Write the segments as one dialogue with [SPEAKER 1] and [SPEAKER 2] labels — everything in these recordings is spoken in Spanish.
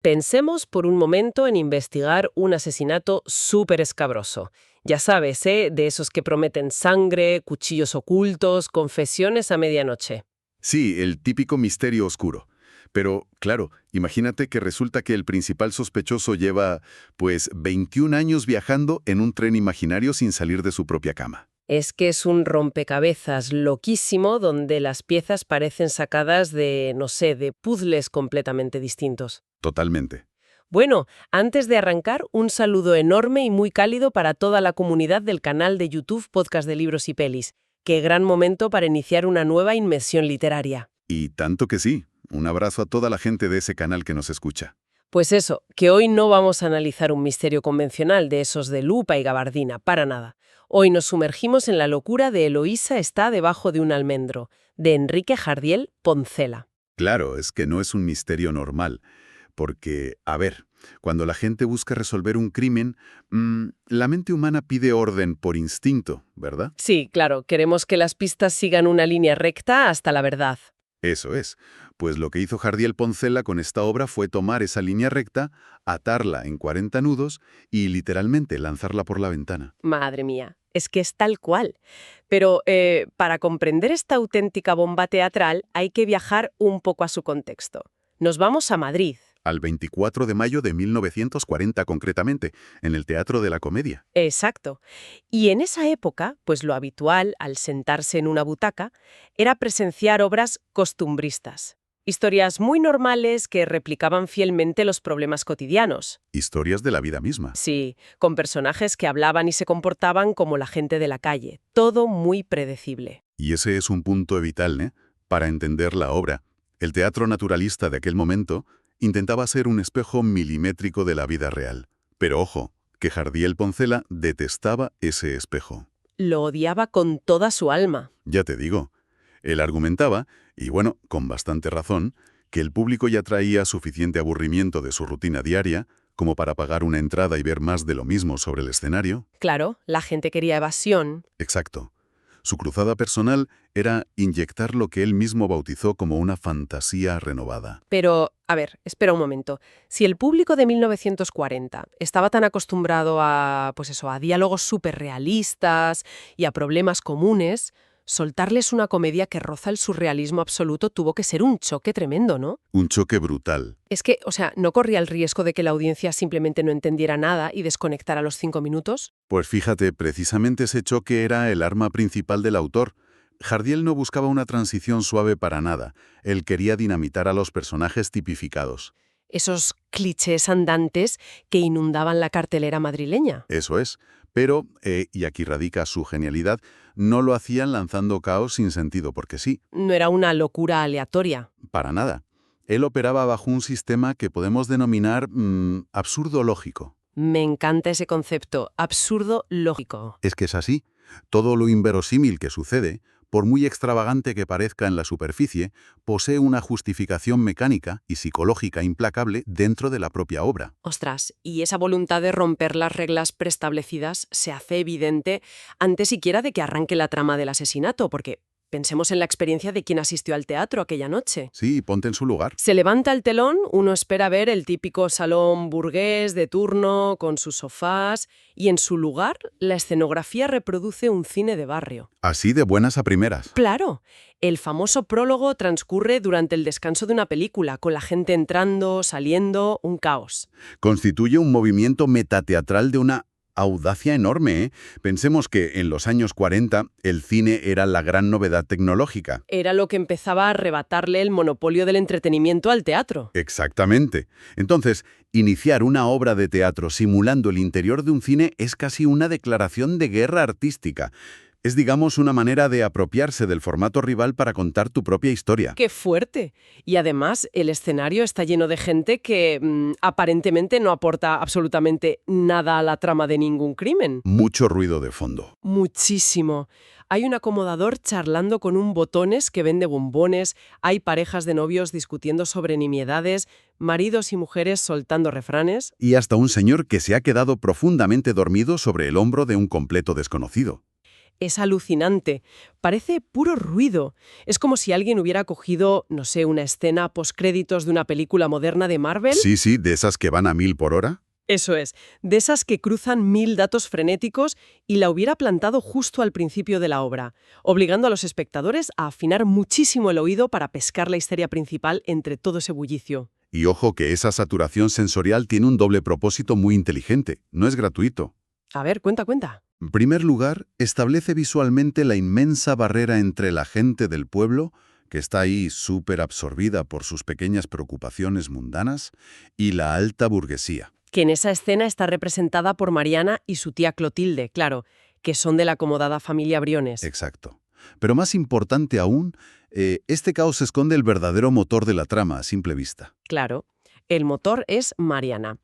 [SPEAKER 1] Pensemos por un momento en investigar un asesinato súper escabroso. Ya sabes, ¿eh? De esos que prometen sangre, cuchillos ocultos, confesiones a medianoche.
[SPEAKER 2] Sí, el típico misterio oscuro. Pero, claro, imagínate que resulta que el principal sospechoso lleva, pues, 21 años viajando en un tren imaginario sin salir de su propia cama.
[SPEAKER 1] Es que es un rompecabezas loquísimo donde las piezas parecen sacadas de, no sé, de puzzles completamente distintos.
[SPEAKER 2] Totalmente.
[SPEAKER 1] Bueno, antes de arrancar, un saludo enorme y muy cálido para toda la comunidad del canal de YouTube Podcast de Libros y Pelis. Qué gran momento para iniciar una nueva inmersión literaria.
[SPEAKER 2] Y tanto que sí. Un abrazo a toda la gente de ese canal que nos escucha.
[SPEAKER 1] Pues eso, que hoy no vamos a analizar un misterio convencional de esos de lupa y gabardina, para nada. Hoy nos sumergimos en la locura de Eloísa está debajo de un almendro, de Enrique Jardiel Poncela.
[SPEAKER 2] Claro, es que no es un misterio normal. Porque, a ver, cuando la gente busca resolver un crimen, la mente humana pide orden por instinto, ¿verdad?
[SPEAKER 1] Sí, claro, queremos que las pistas sigan una línea recta hasta la verdad.
[SPEAKER 2] Eso es. Pues lo que hizo Jardiel Poncela con esta obra fue tomar esa línea recta, atarla en 40 nudos y literalmente lanzarla por la ventana.
[SPEAKER 1] Madre mía, es que es tal cual. Pero para comprender esta auténtica bomba teatral hay que viajar un poco a su contexto. Nos vamos a Madrid.
[SPEAKER 2] Al 24 de mayo de 1940 concretamente, en el Teatro de la Comedia.
[SPEAKER 1] Exacto. Y en esa época, pues lo habitual, al sentarse en una butaca, era presenciar obras costumbristas. Historias muy normales que replicaban fielmente los problemas cotidianos.
[SPEAKER 2] Historias de la vida misma.
[SPEAKER 1] Sí, con personajes que hablaban y se comportaban como la gente de la calle. Todo muy predecible.
[SPEAKER 2] Y ese es un punto vital, ¿eh? Para entender la obra. El teatro naturalista de aquel momento intentaba ser un espejo milimétrico de la vida real. Pero ojo, que Jardiel Poncela detestaba ese espejo.
[SPEAKER 1] Lo odiaba con toda su alma.
[SPEAKER 2] Ya te digo, él argumentaba, y bueno, con bastante razón, que el público ya traía suficiente aburrimiento de su rutina diaria como para pagar una entrada y ver más de lo mismo sobre el escenario.
[SPEAKER 1] Claro, la gente quería evasión.
[SPEAKER 2] Exacto. Su cruzada personal era inyectar lo que él mismo bautizó como una fantasía renovada.
[SPEAKER 1] Pero, a ver, espera un momento. Si el público de 1940 estaba tan acostumbrado a, pues eso, a diálogos súper realistas y a problemas comunes, soltarles una comedia que roza el surrealismo absoluto tuvo que ser un choque tremendo, ¿no?
[SPEAKER 2] Un choque brutal.
[SPEAKER 1] Es que, o sea, ¿no corría el riesgo de que la audiencia simplemente no entendiera nada y desconectara a los 5 minutos?
[SPEAKER 2] Pues fíjate, precisamente ese choque era el arma principal del autor. Jardiel no buscaba una transición suave para nada. Él quería dinamitar a los personajes tipificados.
[SPEAKER 1] Esos clichés andantes que inundaban la cartelera madrileña.
[SPEAKER 2] Eso es. Pero, y aquí radica su genialidad, no lo hacían lanzando caos sin sentido, porque sí,
[SPEAKER 1] No era una locura aleatoria.
[SPEAKER 2] para nada. Él operaba bajo un sistema que podemos denominar absurdo lógico.
[SPEAKER 1] Me encanta ese concepto, absurdo lógico.
[SPEAKER 2] Es que es así. Todo lo inverosímil que sucede, por muy extravagante que parezca en la superficie, posee una justificación mecánica y psicológica implacable dentro de la propia obra.
[SPEAKER 1] Ostras, y esa voluntad de romper las reglas preestablecidas se hace evidente antes siquiera de que arranque la trama del asesinato, porque pensemos en la experiencia de quien asistió al teatro aquella noche.
[SPEAKER 2] Sí, ponte en su lugar.
[SPEAKER 1] Se levanta el telón, uno espera ver el típico salón burgués de turno con sus sofás y en su lugar la escenografía reproduce un cine de barrio.
[SPEAKER 2] Así de buenas a primeras.
[SPEAKER 1] Claro, el famoso prólogo transcurre durante el descanso de una película, con la gente entrando, saliendo, un caos.
[SPEAKER 2] Constituye un movimiento metateatral de una audacia enorme, ¿eh? Pensemos que en los años 40 el cine era la gran novedad tecnológica.
[SPEAKER 1] Era lo que empezaba a arrebatarle el monopolio del entretenimiento al teatro.
[SPEAKER 2] Exactamente. Entonces, iniciar una obra de teatro simulando el interior de un cine es casi una declaración de guerra artística. Es, digamos, una manera de apropiarse del formato rival para contar tu propia historia.
[SPEAKER 1] ¡Qué fuerte! Y además, el escenario está lleno de gente que aparentemente no aporta absolutamente nada a la trama de ningún crimen.
[SPEAKER 2] Mucho ruido de fondo.
[SPEAKER 1] Muchísimo. Hay un acomodador charlando con un botones que vende bombones, hay parejas de novios discutiendo sobre nimiedades, maridos y mujeres soltando refranes.
[SPEAKER 2] Y hasta un señor que se ha quedado profundamente dormido sobre el hombro de un completo desconocido.
[SPEAKER 1] Es alucinante. Parece puro ruido. Es como si alguien hubiera cogido, no sé, una escena postcréditos de una película moderna de Marvel.
[SPEAKER 2] Sí, sí, de esas que van a 1000 por hora.
[SPEAKER 1] Eso es, de esas que cruzan 1000 datos frenéticos y la hubiera plantado justo al principio de la obra, obligando a los espectadores a afinar muchísimo el oído para pescar la histeria principal entre todo ese bullicio.
[SPEAKER 2] Y ojo que esa saturación sensorial tiene un doble propósito muy inteligente, no es gratuito.
[SPEAKER 1] A ver, cuenta.
[SPEAKER 2] En primer lugar, establece visualmente la inmensa barrera entre la gente del pueblo, que está ahí súper absorbida por sus pequeñas preocupaciones mundanas, y la alta burguesía.
[SPEAKER 1] Que en esa escena está representada por Mariana y su tía Clotilde, claro, que son de la acomodada familia Briones.
[SPEAKER 2] Exacto. Pero más importante aún, este caos esconde el verdadero motor de la trama a simple vista.
[SPEAKER 1] Claro, el motor es Mariana.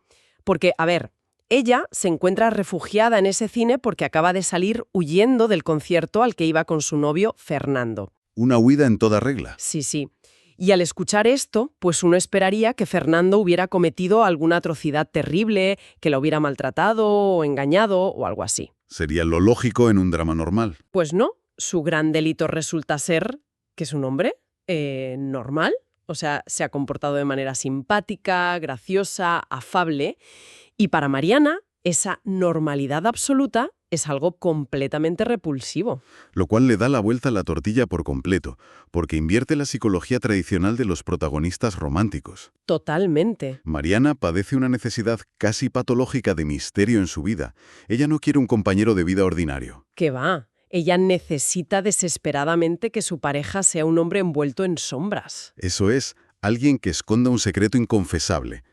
[SPEAKER 1] Porque, a ver, ella se encuentra refugiada en ese cine porque acaba de salir huyendo del concierto al que iba con su novio Fernando.
[SPEAKER 2] Una huida en toda regla.
[SPEAKER 1] Sí. Y al escuchar esto, pues uno esperaría que Fernando hubiera cometido alguna atrocidad terrible, que la hubiera maltratado o engañado o algo así.
[SPEAKER 2] Sería lo lógico en un drama normal.
[SPEAKER 1] Pues no, su gran delito resulta ser que es un hombre normal, o sea, se ha comportado de manera simpática, graciosa, afable, y para Mariana esa normalidad absoluta es algo completamente repulsivo.
[SPEAKER 2] Lo cual le da la vuelta a la tortilla por completo, porque invierte la psicología tradicional de los protagonistas románticos.
[SPEAKER 1] Totalmente.
[SPEAKER 2] Mariana padece una necesidad casi patológica de misterio en su vida. Ella no quiere un compañero de vida ordinario.
[SPEAKER 1] ¿Qué va? Ella necesita desesperadamente que su pareja sea un hombre envuelto en sombras.
[SPEAKER 2] Eso es, alguien que esconda un secreto inconfesable.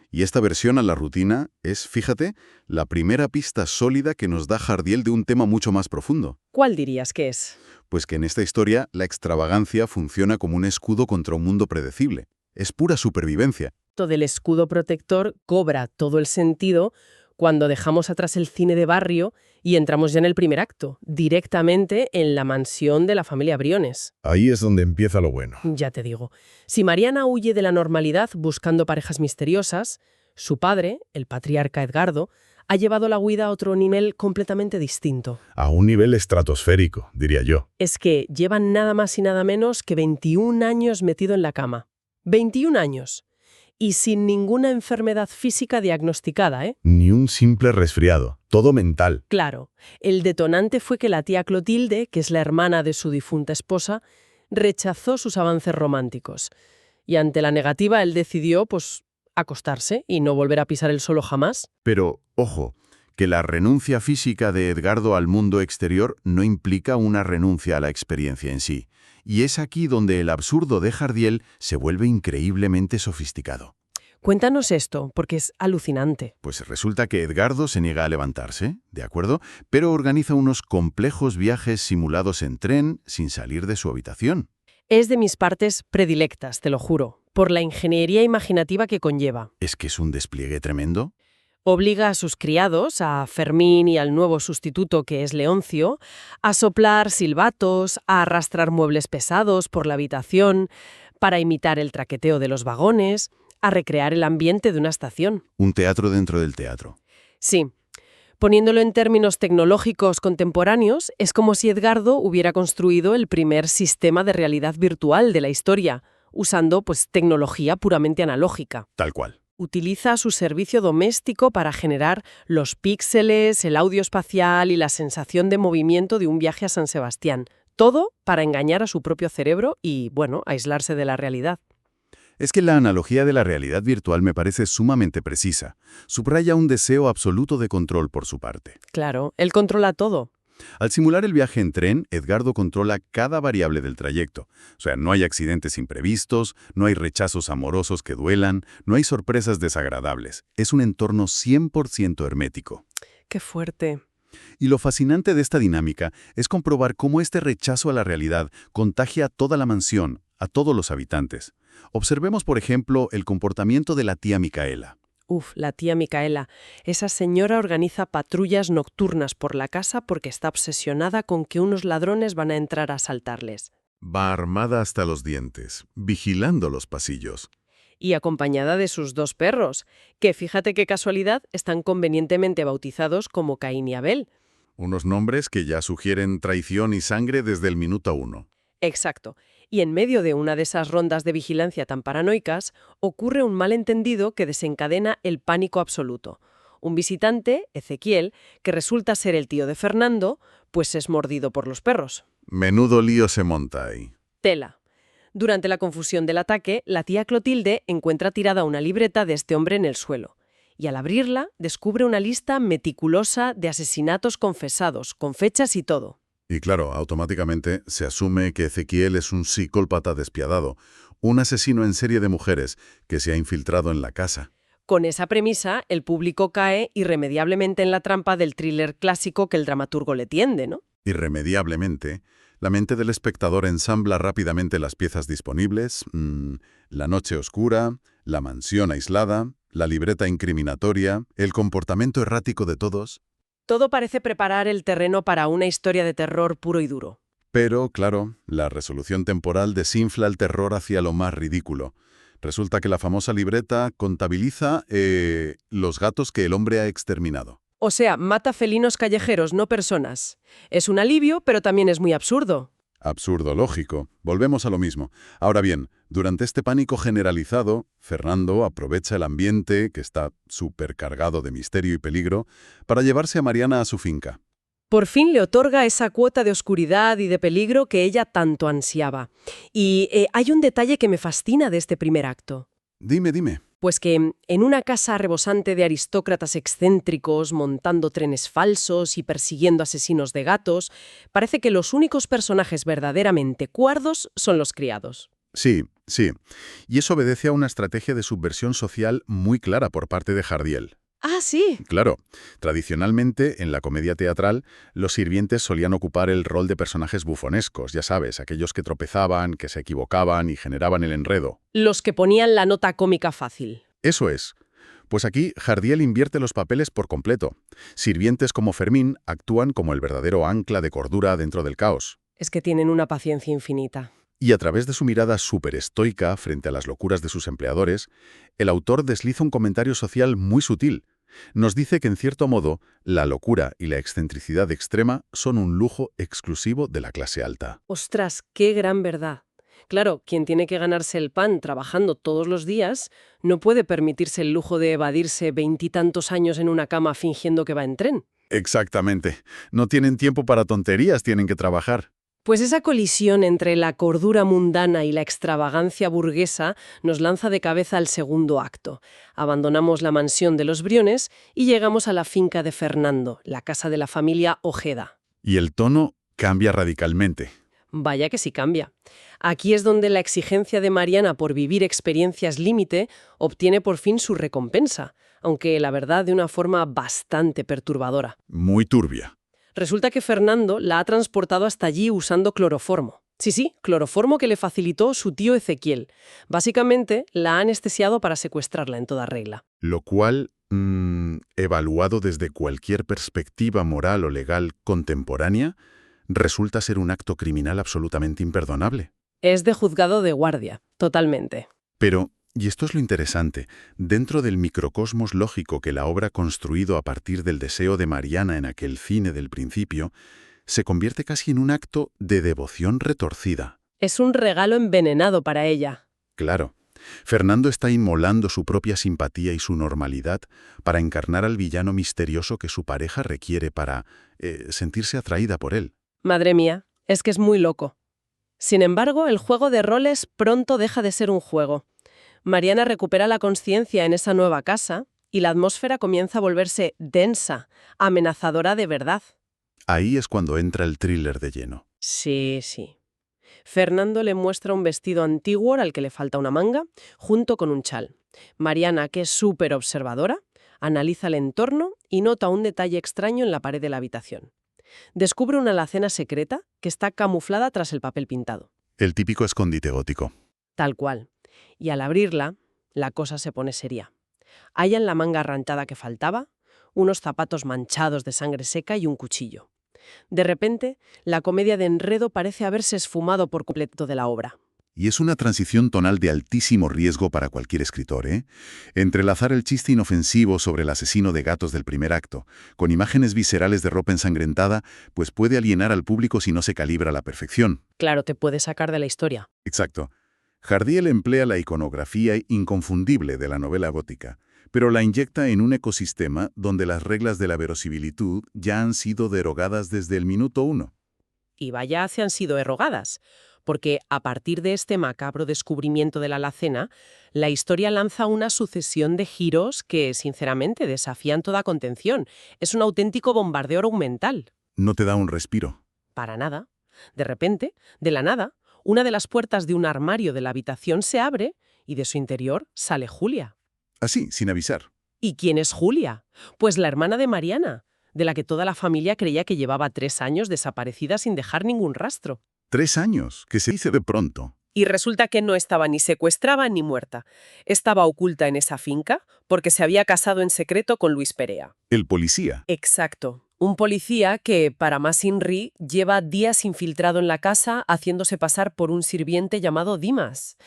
[SPEAKER 2] Y esta versión a la rutina es, fíjate, la primera pista sólida que nos da Jardiel de un tema mucho más profundo.
[SPEAKER 1] ¿Cuál dirías que es?
[SPEAKER 2] Pues que en esta historia la extravagancia funciona como un escudo contra un mundo predecible. Es pura supervivencia.
[SPEAKER 1] Todo el escudo protector cobra todo el sentido cuando dejamos atrás el cine de barrio y entramos ya en el primer acto, directamente en la mansión de la familia Briones.
[SPEAKER 3] Ahí es donde empieza lo bueno.
[SPEAKER 1] Ya te digo, si Mariana huye de la normalidad buscando parejas misteriosas, su padre, el patriarca Edgardo, ha llevado la huida a otro nivel completamente distinto.
[SPEAKER 3] A un nivel estratosférico, diría yo.
[SPEAKER 1] Es que llevan nada más y nada menos que 21 años metido en la cama. 21 años. Y sin ninguna enfermedad física diagnosticada, ¿eh?
[SPEAKER 3] Ni un simple resfriado, todo mental.
[SPEAKER 1] Claro, el detonante fue que la tía Clotilde, que es la hermana de su difunta esposa, rechazó sus avances románticos. Y ante la negativa, él decidió, pues, acostarse y no volver a pisar el suelo jamás.
[SPEAKER 2] Pero, ojo, que la renuncia física de Edgardo al mundo exterior no implica una renuncia a la experiencia en sí. Y es aquí donde el absurdo de Jardiel se vuelve increíblemente sofisticado.
[SPEAKER 1] Cuéntanos esto, porque es alucinante.
[SPEAKER 2] Pues resulta que Edgardo se niega a levantarse, ¿de acuerdo? Pero organiza unos complejos viajes simulados en tren sin salir de su habitación.
[SPEAKER 1] Es de mis partes predilectas, te lo juro, por la ingeniería imaginativa que conlleva.
[SPEAKER 2] ¿Es que es un despliegue tremendo?
[SPEAKER 1] Obliga a sus criados, a Fermín y al nuevo sustituto que es Leoncio, a soplar silbatos, a arrastrar muebles pesados por la habitación, para imitar el traqueteo de los vagones, a recrear el ambiente de una estación.
[SPEAKER 2] Un teatro dentro del teatro.
[SPEAKER 1] Sí. Poniéndolo en términos tecnológicos contemporáneos, es como si Edgardo hubiera construido el primer sistema de realidad virtual de la historia, usando pues tecnología puramente analógica.
[SPEAKER 2] Tal cual.
[SPEAKER 1] Utiliza su servicio doméstico para generar los píxeles, el audio espacial y la sensación de movimiento de un viaje a San Sebastián. Todo para engañar a su propio cerebro y, bueno, aislarse de la realidad.
[SPEAKER 2] Es que la analogía de la realidad virtual me parece sumamente precisa. Subraya un deseo absoluto de control por su parte.
[SPEAKER 1] Claro, él controla todo.
[SPEAKER 2] Al simular el viaje en tren, Edgardo controla cada variable del trayecto. O sea, no hay accidentes imprevistos, no hay rechazos amorosos que duelan, no hay sorpresas desagradables. Es un entorno 100% hermético.
[SPEAKER 1] ¡Qué fuerte!
[SPEAKER 2] Y lo fascinante de esta dinámica es comprobar cómo este rechazo a la realidad contagia a toda la mansión, a todos los habitantes. Observemos, por ejemplo, el comportamiento de la tía Micaela.
[SPEAKER 1] La tía Micaela. Esa señora organiza patrullas nocturnas por la casa porque está obsesionada con que unos ladrones van a entrar a asaltarles.
[SPEAKER 2] Va armada hasta los dientes, vigilando los pasillos.
[SPEAKER 1] Y acompañada de sus 2 perros, que fíjate qué casualidad están convenientemente bautizados como Caín y Abel.
[SPEAKER 2] Unos nombres que ya sugieren traición y sangre desde el minuto 1.
[SPEAKER 1] Exacto. Y en medio de una de esas rondas de vigilancia tan paranoicas, ocurre un malentendido que desencadena el pánico absoluto. Un visitante, Ezequiel, que resulta ser el tío de Fernando, pues es mordido por los perros.
[SPEAKER 2] Menudo lío se monta ahí.
[SPEAKER 1] Tela. Durante la confusión del ataque, la tía Clotilde encuentra tirada una libreta de este hombre en el suelo. Y al abrirla, descubre una lista meticulosa de asesinatos confesados, con fechas y todo.
[SPEAKER 2] Y claro, automáticamente se asume que Ezequiel es un psicópata despiadado, un asesino en serie de mujeres que se ha infiltrado en la casa.
[SPEAKER 1] Con esa premisa, el público cae irremediablemente en la trampa del thriller clásico que el dramaturgo le tiende, ¿no?
[SPEAKER 2] Irremediablemente, la mente del espectador ensambla rápidamente las piezas disponibles, la noche oscura, la mansión aislada, la libreta incriminatoria, el comportamiento errático de todos.
[SPEAKER 1] Todo parece preparar el terreno para una historia de terror puro y duro.
[SPEAKER 2] Pero, claro, la resolución temporal desinfla el terror hacia lo más ridículo. Resulta que la famosa libreta contabiliza los gatos que el hombre ha exterminado.
[SPEAKER 1] O sea, mata felinos callejeros, no personas. Es un alivio, pero también es muy absurdo.
[SPEAKER 2] Absurdo lógico. Volvemos a lo mismo. Ahora bien, durante este pánico generalizado, Fernando aprovecha el ambiente, que está supercargado de misterio y peligro, para llevarse a Mariana a su finca.
[SPEAKER 1] Por fin le otorga esa cuota de oscuridad y de peligro que ella tanto ansiaba. Y hay un detalle que me fascina de este primer acto.
[SPEAKER 2] Dime.
[SPEAKER 1] Pues que en una casa rebosante de aristócratas excéntricos, montando trenes falsos y persiguiendo asesinos de gatos, parece que los únicos personajes verdaderamente cuerdos son los criados.
[SPEAKER 2] Sí. Y eso obedece a una estrategia de subversión social muy clara por parte de Jardiel.
[SPEAKER 1] Ah, sí.
[SPEAKER 2] Claro, tradicionalmente, en la comedia teatral, los sirvientes solían ocupar el rol de personajes bufonescos, ya sabes, aquellos que tropezaban, que se equivocaban y generaban el enredo.
[SPEAKER 1] Los que ponían la nota cómica fácil.
[SPEAKER 2] Eso es. Pues aquí Jardiel invierte los papeles por completo. Sirvientes como Fermín actúan como el verdadero ancla de cordura dentro del caos.
[SPEAKER 1] Es que tienen una paciencia infinita.
[SPEAKER 2] Y a través de su mirada súper estoica frente a las locuras de sus empleadores, el autor desliza un comentario social muy sutil. Nos dice que, en cierto modo, la locura y la excentricidad extrema son un lujo exclusivo de la clase alta.
[SPEAKER 1] Ostras, qué gran verdad. Claro, quien tiene que ganarse el pan trabajando todos los días no puede permitirse el lujo de evadirse 20 y tantos años en una cama fingiendo que va en tren.
[SPEAKER 2] Exactamente. No tienen tiempo para tonterías, tienen que trabajar.
[SPEAKER 1] Pues esa colisión entre la cordura mundana y la extravagancia burguesa nos lanza de cabeza al segundo acto. Abandonamos la mansión de los Briones y llegamos a la finca de Fernando, la casa de la familia Ojeda.
[SPEAKER 2] Y el tono cambia radicalmente.
[SPEAKER 1] Vaya que sí cambia. Aquí es donde la exigencia de Mariana por vivir experiencias límite obtiene por fin su recompensa, aunque la verdad de una forma bastante perturbadora.
[SPEAKER 2] Muy turbia.
[SPEAKER 1] Resulta que Fernando la ha transportado hasta allí usando cloroformo. Sí, cloroformo que le facilitó su tío Ezequiel. Básicamente, la ha anestesiado para secuestrarla en toda regla.
[SPEAKER 2] Lo cual, evaluado desde cualquier perspectiva moral o legal contemporánea, resulta ser un acto criminal absolutamente imperdonable.
[SPEAKER 1] Es de juzgado de guardia, totalmente.
[SPEAKER 2] Pero, y esto es lo interesante, dentro del microcosmos lógico que la obra ha construido a partir del deseo de Mariana en aquel cine del principio, se convierte casi en un acto de devoción retorcida.
[SPEAKER 1] Es un regalo envenenado para ella.
[SPEAKER 2] Claro. Fernando está inmolando su propia simpatía y su normalidad para encarnar al villano misterioso que su pareja requiere para sentirse atraída por él.
[SPEAKER 1] Madre mía, es que es muy loco. Sin embargo, el juego de roles pronto deja de ser un juego. Mariana recupera la conciencia en esa nueva casa y la atmósfera comienza a volverse densa, amenazadora de verdad.
[SPEAKER 2] Ahí es cuando entra el thriller de lleno.
[SPEAKER 1] Sí. Fernando le muestra un vestido antiguo al que le falta una manga, junto con un chal. Mariana, que es súper observadora, analiza el entorno y nota un detalle extraño en la pared de la habitación. Descubre una alacena secreta que está camuflada tras el papel pintado.
[SPEAKER 2] El típico escondite gótico.
[SPEAKER 1] Tal cual. Y al abrirla, la cosa se pone seria. Hallan la manga arrancada que faltaba, unos zapatos manchados de sangre seca y un cuchillo. De repente, la comedia de enredo parece haberse esfumado por completo de la obra.
[SPEAKER 2] Y es una transición tonal de altísimo riesgo para cualquier escritor, ¿eh? Entrelazar el chiste inofensivo sobre el asesino de gatos del primer acto, con imágenes viscerales de ropa ensangrentada, pues puede alienar al público si no se calibra a la perfección.
[SPEAKER 1] Claro, te puede sacar de la historia.
[SPEAKER 2] Exacto. Jardiel emplea la iconografía inconfundible de la novela gótica, pero la inyecta en un ecosistema donde las reglas de la verosimilitud ya han sido derogadas desde el minuto 1.
[SPEAKER 1] Y vaya se han sido erogadas, porque a partir de este macabro descubrimiento de la alacena, la historia lanza una sucesión de giros que, sinceramente, desafían toda contención. Es un auténtico bombardeo argumental.
[SPEAKER 2] No te da un respiro.
[SPEAKER 1] Para nada. De repente, de la nada, una de las puertas de un armario de la habitación se abre y de su interior sale Julia.
[SPEAKER 2] Así, sin avisar.
[SPEAKER 1] ¿Y quién es Julia? Pues la hermana de Mariana, de la que toda la familia creía que llevaba 3 años desaparecida sin dejar ningún rastro.
[SPEAKER 2] 3 años, que se dice de pronto.
[SPEAKER 1] Y resulta que no estaba ni secuestrada ni muerta. Estaba oculta en esa finca porque se había casado en secreto con Luis Perea.
[SPEAKER 2] El policía.
[SPEAKER 1] Exacto. Un policía que, para más Inri, lleva días infiltrado en la casa haciéndose pasar por un sirviente llamado Dimas.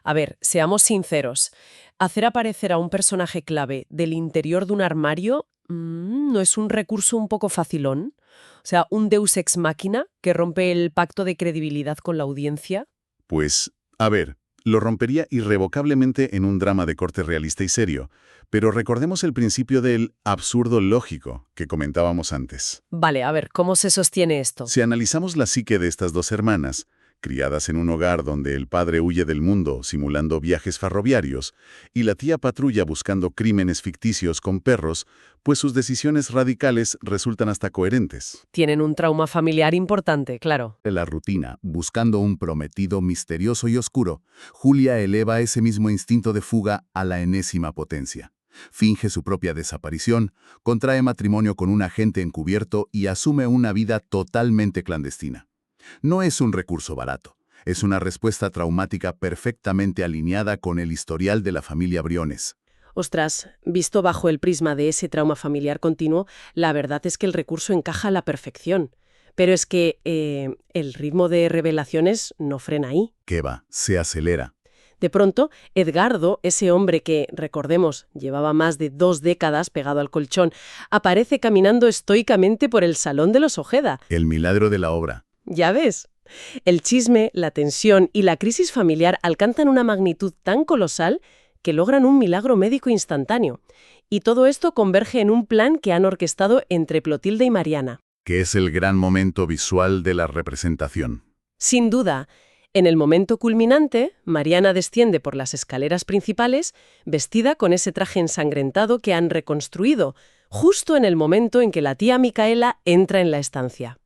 [SPEAKER 1] A ver, seamos sinceros. Hacer aparecer a un personaje clave del interior de un armario ¿no es un recurso un poco facilón? O sea, un deus ex machina que rompe el pacto de credibilidad con la audiencia.
[SPEAKER 2] Pues, a ver, lo rompería irrevocablemente en un drama de corte realista y serio, pero recordemos el principio del absurdo lógico que comentábamos antes.
[SPEAKER 1] Vale, a ver, ¿cómo se sostiene esto?
[SPEAKER 2] Si analizamos la psique de estas dos hermanas, criadas en un hogar donde el padre huye del mundo simulando viajes ferroviarios y la tía patrulla buscando crímenes ficticios con perros, pues sus decisiones radicales resultan hasta coherentes.
[SPEAKER 1] Tienen un trauma familiar importante, claro.
[SPEAKER 4] De la rutina, buscando un prometido misterioso y oscuro, Julia eleva ese mismo instinto de fuga a la enésima potencia. Finge su propia desaparición, contrae matrimonio con un agente encubierto y asume una vida totalmente clandestina. No es un recurso barato, es una respuesta traumática perfectamente alineada con el historial de la familia Briones.
[SPEAKER 1] Ostras, visto bajo el prisma de ese trauma familiar continuo, la verdad es que el recurso encaja a la perfección. Pero es que el ritmo de revelaciones no frena ahí.
[SPEAKER 4] ¿Qué va? Se acelera.
[SPEAKER 1] De pronto, Edgardo, ese hombre que, recordemos, llevaba más de 2 décadas pegado al colchón, aparece caminando estoicamente por el salón de los Ojeda.
[SPEAKER 4] El milagro de la obra.
[SPEAKER 1] Ya ves. El chisme, la tensión y la crisis familiar alcanzan una magnitud tan colosal que logran un milagro médico instantáneo. Y todo esto converge en un plan que han orquestado entre Clotilde y Mariana.
[SPEAKER 4] Que es el gran momento visual de la representación.
[SPEAKER 1] Sin duda, en el momento culminante, Mariana desciende por las escaleras principales, vestida con ese traje ensangrentado que han reconstruido, justo en el momento en que la tía Micaela entra en la estancia.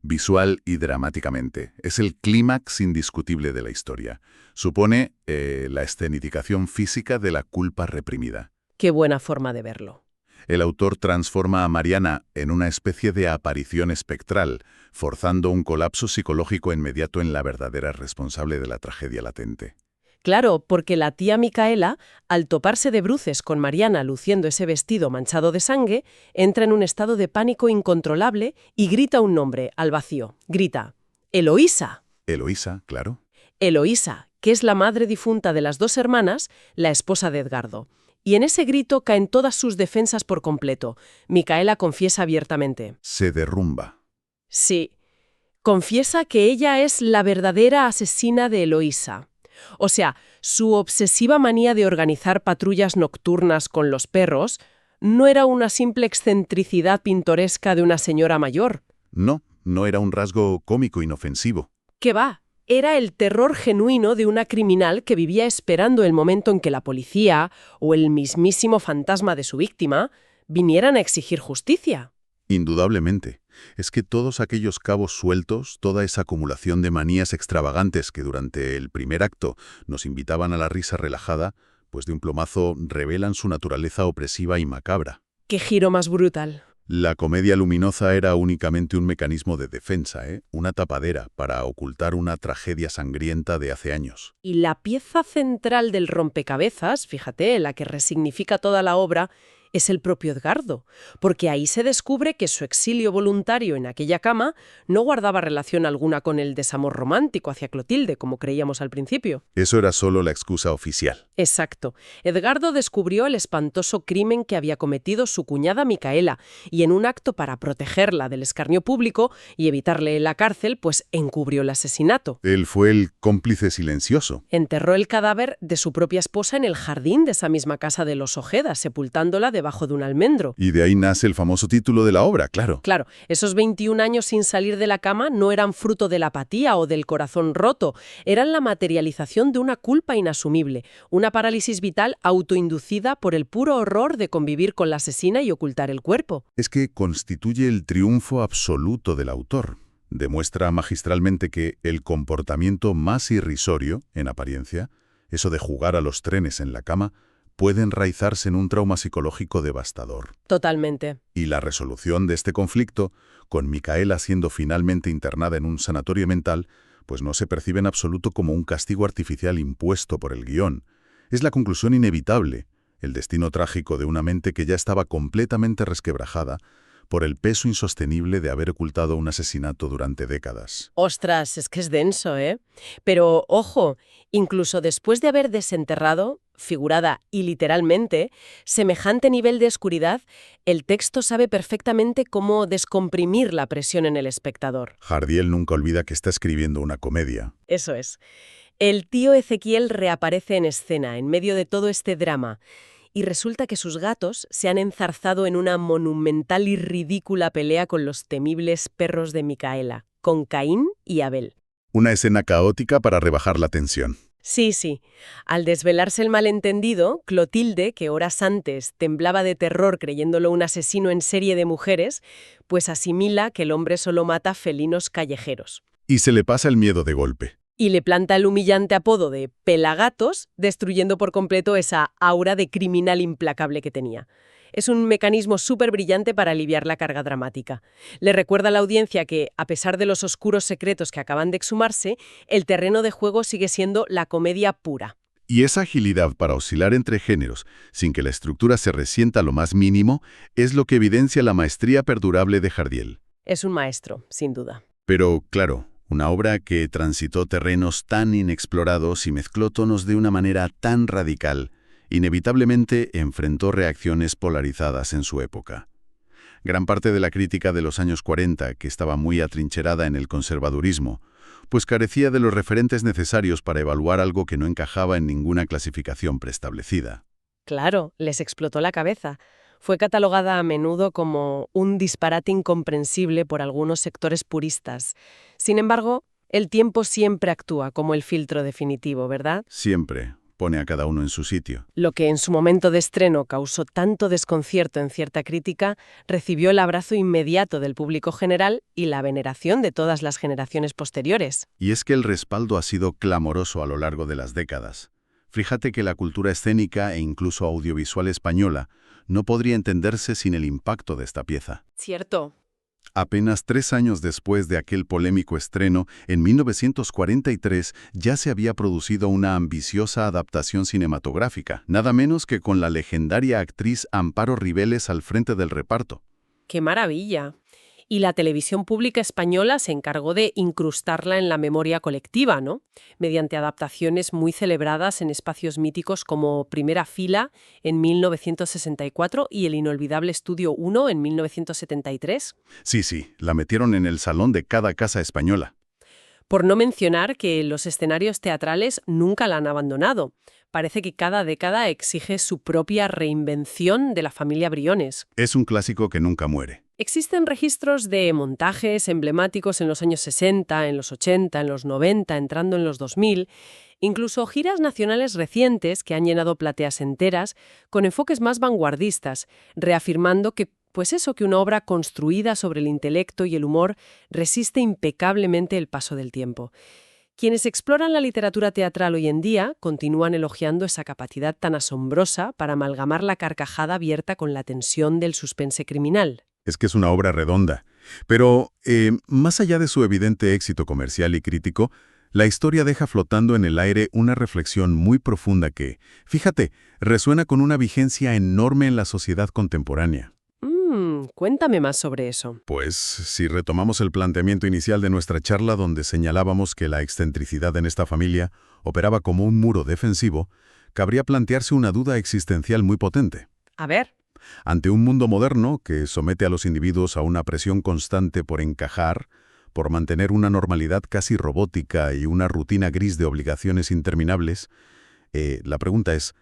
[SPEAKER 2] Visual y dramáticamente. Es el clímax indiscutible de la historia. Supone la escenificación física de la culpa reprimida.
[SPEAKER 1] Qué buena forma de verlo.
[SPEAKER 2] El autor transforma a Mariana en una especie de aparición espectral, forzando un colapso psicológico inmediato en la verdadera responsable de la tragedia latente.
[SPEAKER 1] Claro, porque la tía Micaela, al toparse de bruces con Mariana luciendo ese vestido manchado de sangre, entra en un estado de pánico incontrolable y grita un nombre al vacío. Grita: ¡Eloísa!
[SPEAKER 2] Eloísa, claro.
[SPEAKER 1] Eloísa, que es la madre difunta de las 2 hermanas, la esposa de Edgardo. Y en ese grito caen todas sus defensas por completo. Micaela confiesa abiertamente.
[SPEAKER 2] Se derrumba.
[SPEAKER 1] Sí, confiesa que ella es la verdadera asesina de Eloísa. O sea, su obsesiva manía de organizar patrullas nocturnas con los perros no era una simple excentricidad pintoresca de una señora mayor.
[SPEAKER 2] No, no era un rasgo cómico inofensivo.
[SPEAKER 1] ¿Qué va? Era el terror genuino de una criminal que vivía esperando el momento en que la policía o el mismísimo fantasma de su víctima vinieran a exigir justicia.
[SPEAKER 2] Indudablemente. Es que todos aquellos cabos sueltos, toda esa acumulación de manías extravagantes que durante el primer acto nos invitaban a la risa relajada, pues de un plumazo revelan su naturaleza opresiva y macabra.
[SPEAKER 1] ¡Qué giro más brutal!
[SPEAKER 2] La comedia luminosa era únicamente un mecanismo de defensa, una tapadera para ocultar una tragedia sangrienta de hace años.
[SPEAKER 1] Y la pieza central del rompecabezas, fíjate, la que resignifica toda la obra, es el propio Edgardo, porque ahí se descubre que su exilio voluntario en aquella cama no guardaba relación alguna con el desamor romántico hacia Clotilde, como creíamos al principio.
[SPEAKER 2] Eso era solo la excusa oficial.
[SPEAKER 1] Exacto. Edgardo descubrió el espantoso crimen que había cometido su cuñada Micaela, y en un acto para protegerla del escarnio público y evitarle la cárcel, pues encubrió el asesinato.
[SPEAKER 2] Él fue el cómplice silencioso.
[SPEAKER 1] Enterró el cadáver de su propia esposa en el jardín de esa misma casa de los Ojeda, sepultándola debajo de un almendro.
[SPEAKER 2] Y de ahí nace el famoso título de la obra, claro.
[SPEAKER 1] Claro, esos 21 años sin salir de la cama no eran fruto de la apatía o del corazón roto, eran la materialización de una culpa inasumible, una parálisis vital autoinducida por el puro horror de convivir con la asesina y ocultar el cuerpo.
[SPEAKER 2] Es que constituye el triunfo absoluto del autor. Demuestra magistralmente que el comportamiento más irrisorio, en apariencia, eso de jugar a los trenes en la cama, puede enraizarse en un trauma psicológico devastador.
[SPEAKER 1] Totalmente.
[SPEAKER 2] Y la resolución de este conflicto, con Micaela siendo finalmente internada en un sanatorio mental, pues no se percibe en absoluto como un castigo artificial impuesto por el guión. Es la conclusión inevitable, el destino trágico de una mente que ya estaba completamente resquebrajada por el peso insostenible de haber ocultado un asesinato durante décadas.
[SPEAKER 1] Ostras, es que es denso, ¿eh? Pero, ojo, incluso después de haber desenterrado, figurada y literalmente, semejante nivel de oscuridad, el texto sabe perfectamente cómo descomprimir la presión en el espectador.
[SPEAKER 2] Jardiel nunca olvida que está escribiendo una comedia.
[SPEAKER 1] Eso es. El tío Ezequiel reaparece en escena, en medio de todo este drama, y resulta que sus gatos se han enzarzado en una monumental y ridícula pelea con los temibles perros de Micaela, con Caín y Abel.
[SPEAKER 2] Una escena caótica para rebajar la tensión.
[SPEAKER 1] Sí, sí. Al desvelarse el malentendido, Clotilde, que horas antes temblaba de terror creyéndolo un asesino en serie de mujeres, pues asimila que el hombre solo mata felinos callejeros.
[SPEAKER 2] Y se le pasa el miedo de golpe.
[SPEAKER 1] Y le planta el humillante apodo de Pelagatos, destruyendo por completo esa aura de criminal implacable que tenía. Es un mecanismo súper brillante para aliviar la carga dramática. Le recuerda a la audiencia que, a pesar de los oscuros secretos que acaban de exhumarse, el terreno de juego sigue siendo la comedia pura.
[SPEAKER 2] Y esa agilidad para oscilar entre géneros, sin que la estructura se resienta lo más mínimo, es lo que evidencia la maestría perdurable de Jardiel.
[SPEAKER 1] Es un maestro, sin duda.
[SPEAKER 2] Pero, claro, una obra que transitó terrenos tan inexplorados y mezcló tonos de una manera tan radical, inevitablemente enfrentó reacciones polarizadas en su época. Gran parte de la crítica de los años 40, que estaba muy atrincherada en el conservadurismo, pues carecía de los referentes necesarios para evaluar algo que no encajaba en ninguna clasificación preestablecida.
[SPEAKER 1] Claro, les explotó la cabeza. Fue catalogada a menudo como un disparate incomprensible por algunos sectores puristas. Sin embargo, el tiempo siempre actúa como el filtro definitivo, ¿verdad?
[SPEAKER 2] Siempre pone a cada uno en su sitio.
[SPEAKER 1] Lo que en su momento de estreno causó tanto desconcierto en cierta crítica, recibió el abrazo inmediato del público general y la veneración de todas las generaciones posteriores.
[SPEAKER 2] Y es que el respaldo ha sido clamoroso a lo largo de las décadas. Fíjate que la cultura escénica e incluso audiovisual española no podría entenderse sin el impacto de esta pieza.
[SPEAKER 1] Cierto.
[SPEAKER 2] Apenas 3 años después de aquel polémico estreno, en 1943 ya se había producido una ambiciosa adaptación cinematográfica, nada menos que con la legendaria actriz Amparo Ribeles al frente del reparto.
[SPEAKER 1] ¡Qué maravilla! Y la televisión pública española se encargó de incrustarla en la memoria colectiva, ¿no? Mediante adaptaciones muy celebradas en espacios míticos como Primera Fila en 1964 y El inolvidable Estudio 1 en 1973.
[SPEAKER 2] Sí, la metieron en el salón de cada casa española.
[SPEAKER 1] Por no mencionar que los escenarios teatrales nunca la han abandonado. Parece que cada década exige su propia reinvención de la familia Briones.
[SPEAKER 2] Es un clásico que nunca muere.
[SPEAKER 1] Existen registros de montajes emblemáticos en los años 60, en los 80, en los 90, entrando en los 2000, incluso giras nacionales recientes que han llenado plateas enteras con enfoques más vanguardistas, reafirmando que que una obra construida sobre el intelecto y el humor resiste impecablemente el paso del tiempo. Quienes exploran la literatura teatral hoy en día continúan elogiando esa capacidad tan asombrosa para amalgamar la carcajada abierta con la tensión del suspense criminal.
[SPEAKER 2] Es que es una obra redonda. Pero, más allá de su evidente éxito comercial y crítico, La historia deja flotando en el aire una reflexión muy profunda que, fíjate, resuena con una vigencia enorme en la sociedad contemporánea.
[SPEAKER 1] Cuéntame más sobre eso.
[SPEAKER 2] Pues, si retomamos el planteamiento inicial de nuestra charla donde señalábamos que la excentricidad en esta familia operaba como un muro defensivo, cabría plantearse una duda existencial muy potente.
[SPEAKER 1] A ver.
[SPEAKER 2] Ante un mundo moderno que somete a los individuos a una presión constante por encajar, por mantener una normalidad casi robótica y una rutina gris de obligaciones interminables, la pregunta ¿es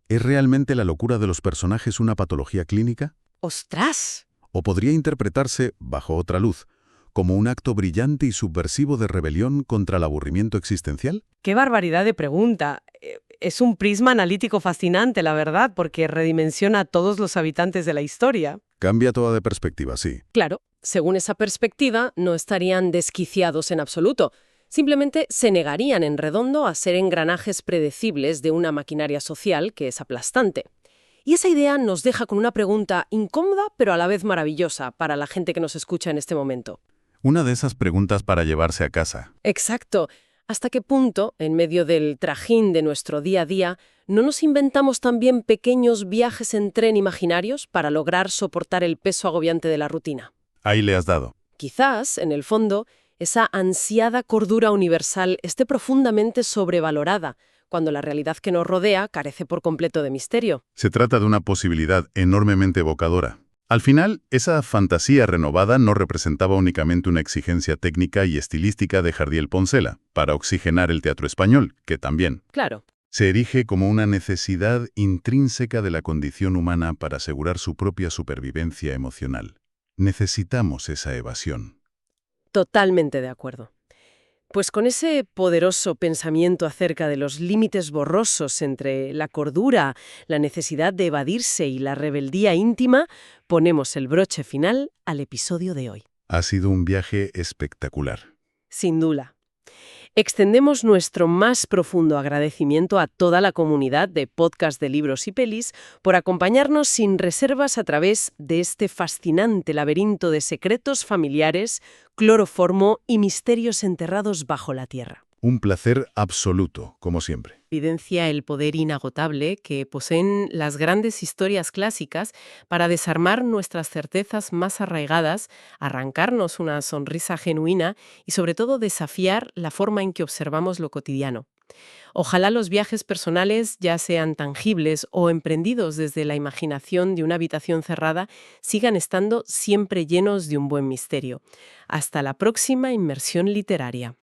[SPEAKER 2] realmente la locura de los personajes una patología clínica?
[SPEAKER 1] ¡Ostras!
[SPEAKER 2] ¿O podría interpretarse, bajo otra luz, como un acto brillante y subversivo de rebelión contra el aburrimiento existencial?
[SPEAKER 1] ¡Qué barbaridad de pregunta! Es un prisma analítico fascinante, la verdad, porque redimensiona a todos los habitantes de la historia.
[SPEAKER 2] Cambia toda de perspectiva, sí.
[SPEAKER 1] Claro, según esa perspectiva, no estarían desquiciados en absoluto. Simplemente se negarían en redondo a ser engranajes predecibles de una maquinaria social que es aplastante. Y esa idea nos deja con una pregunta incómoda, pero a la vez maravillosa para la gente que nos escucha en este momento.
[SPEAKER 2] Una de esas preguntas para llevarse a casa.
[SPEAKER 1] Exacto. ¿Hasta qué punto, en medio del trajín de nuestro día a día, no nos inventamos también pequeños viajes en tren imaginarios para lograr soportar el peso agobiante de la rutina?
[SPEAKER 2] Ahí le has dado.
[SPEAKER 1] Quizás, en el fondo, esa ansiada cordura universal esté profundamente sobrevalorada, cuando la realidad que nos rodea carece por completo de misterio.
[SPEAKER 2] Se trata de una posibilidad enormemente evocadora. Al final, esa fantasía renovada no representaba únicamente una exigencia técnica y estilística de Jardiel Poncela para oxigenar el teatro español, que también.
[SPEAKER 1] Claro.
[SPEAKER 2] Se erige como una necesidad intrínseca de la condición humana para asegurar su propia supervivencia emocional. Necesitamos esa evasión.
[SPEAKER 1] Totalmente de acuerdo. Pues con ese poderoso pensamiento acerca de los límites borrosos entre la cordura, la necesidad de evadirse y la rebeldía íntima, ponemos el broche final al episodio de hoy.
[SPEAKER 2] Ha sido un viaje espectacular.
[SPEAKER 1] Sin duda. Extendemos nuestro más profundo agradecimiento a toda la comunidad de Podcast de Libros y Pelis por acompañarnos sin reservas a través de este fascinante laberinto de secretos familiares, cloroformo y misterios enterrados bajo la tierra.
[SPEAKER 2] Un placer absoluto, como siempre.
[SPEAKER 1] Evidencia el poder inagotable que poseen las grandes historias clásicas para desarmar nuestras certezas más arraigadas, arrancarnos una sonrisa genuina y sobre todo desafiar la forma en que observamos lo cotidiano. Ojalá los viajes personales, ya sean tangibles o emprendidos desde la imaginación de una habitación cerrada, sigan estando siempre llenos de un buen misterio. Hasta la próxima inmersión literaria.